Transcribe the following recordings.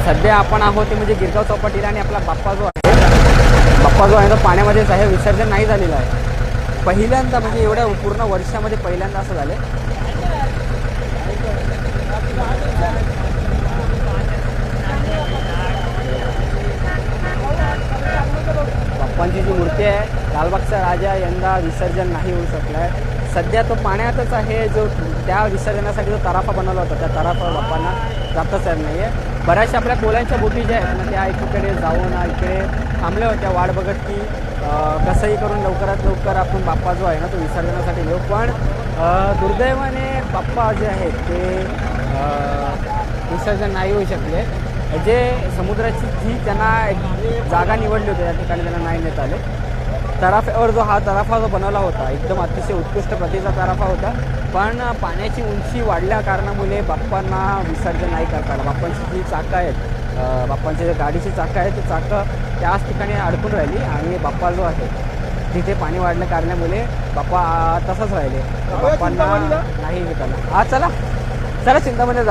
सध्या आपण आहोत ते म्हणजे गिरगाव चौपाटीला आणि आपला बाप्पा जो आहे तो पाण्यामध्येच आहे. विसर्जन नाही झालेलं आहे. पहिल्यांदा म्हणजे एवढ्या पूर्ण वर्षामध्ये पहिल्यांदा असं झालं. बाप्पांची जी मूर्ती आहे लालबागचा राजा यंदा विसर्जन नाही होऊ शकला आहे. सध्या तो पाण्यातच आहे. जो त्या विसर्जनासाठी जो तराफा बनवला होता त्या तराफा बाप्पांना जातच नाही आहे. बऱ्याचशा आपल्या कोल्यांच्या बोटी ज्या आहेत ना त्या एकीकडे जाऊन इकडे थांबल्या होत्या वाट बघत की कसंही करून लवकरात लवकर आपण बाप्पा जो आहे ना तो विसर्जनासाठी येऊ. पण दुर्दैवाने बाप्पा जे आहेत ते विसर्जन नाही होऊ शकले. जे समुद्राची जी त्यांना जागा निवडली होती त्या ठिकाणी त्यांना नाही नेता आले. तराफ्यावर जो हा तराफा जो बनवला होता एकदम अतिशय उत्कृष्ट प्रतीचा तराफा होता. पण पाण्याची उंची वाढल्या कारणामुळे बाप्पांना विसर्जन नाही करता आलं. बाप्पांची जी चाकं आहेत बाप्पांची जे गाडीची चाकं आहेत ती चाकं त्याच ठिकाणी अडकून राहिली आणि बाप्पा जो आहे तिथे पाणी वाढल्या कारणामुळे बाप्पा तसंच राहिले. बाप्पांना नाही घेत आलं. हा चला चला चिंतामणी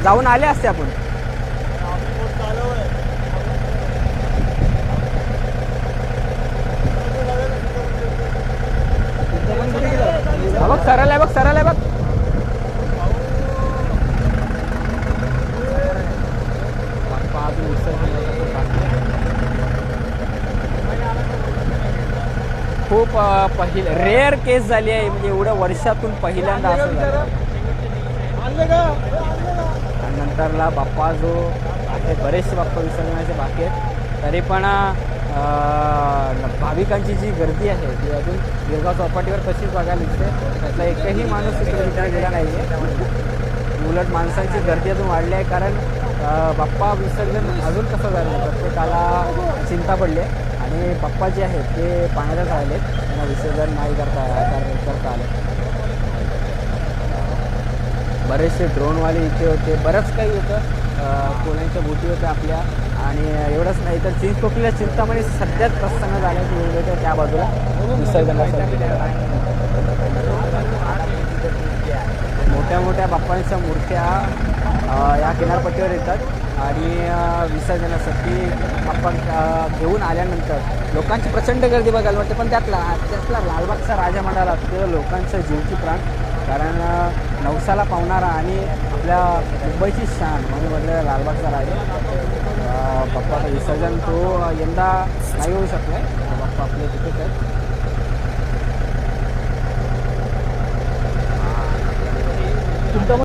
जाऊन आले असते आपण. बघ सरळ आहे बघ सरळ आहे बघ. खूप रेअर केस झाली आहे. म्हणजे एवढ्या वर्षातून पहिल्यांदा असं झालं. आणि नंतरला बाप्पा जो आहे बरेचसे बाप्पा विसर्जनाचे बाकी आहेत. तरी पण भाविकांची जी गर्दी आहे ती अजून गिरगाव चौपाटीवर तशीच बघायला दिसते. त्यातला एकही माणूस तिकडे विचार केला नाही आहे. उलट माणसांची गर्दी अजून वाढली आहे. कारण बाप्पा विसर्जन अजून कसं झालं प्रत्येकाला चिंता पडली आहे. आणि बाप्पा जे आहेत ते पाण्यातच राहिलेत. त्यांना विसर्जन नाही करता आले. बरेचसे ड्रोनवाले इथे होते. बरंच काही होतं. कोल्यांच्या बोटी होत्या आपल्या. आणि एवढंच नाही तर चिंचपोकलीला चिंतामणी सध्याच प्रसन्न झाल्या की होत्या त्या बाजूला विसर्जनासाठी. मोठ्या मोठ्या बाप्पांच्या मूर्त्या या किनारपट्टीवर येतात आणि विसर्जनासाठी बाप्पा घेऊन आल्यानंतर लोकांची प्रचंड गर्दी बघायला वाटते. पण त्यातला लालबागचा राजा म्हणाला ते लोकांचं जीवची प्राण. कारण नवसाला पावणारा आणि आपल्या मुंबईची शान म्हणून म्हटलं लालबागचा राजा बाप्पाचं विसर्जन तो यंदा नाही होऊ शकला आहे. बाप्पा आपले तिथेच आहेत.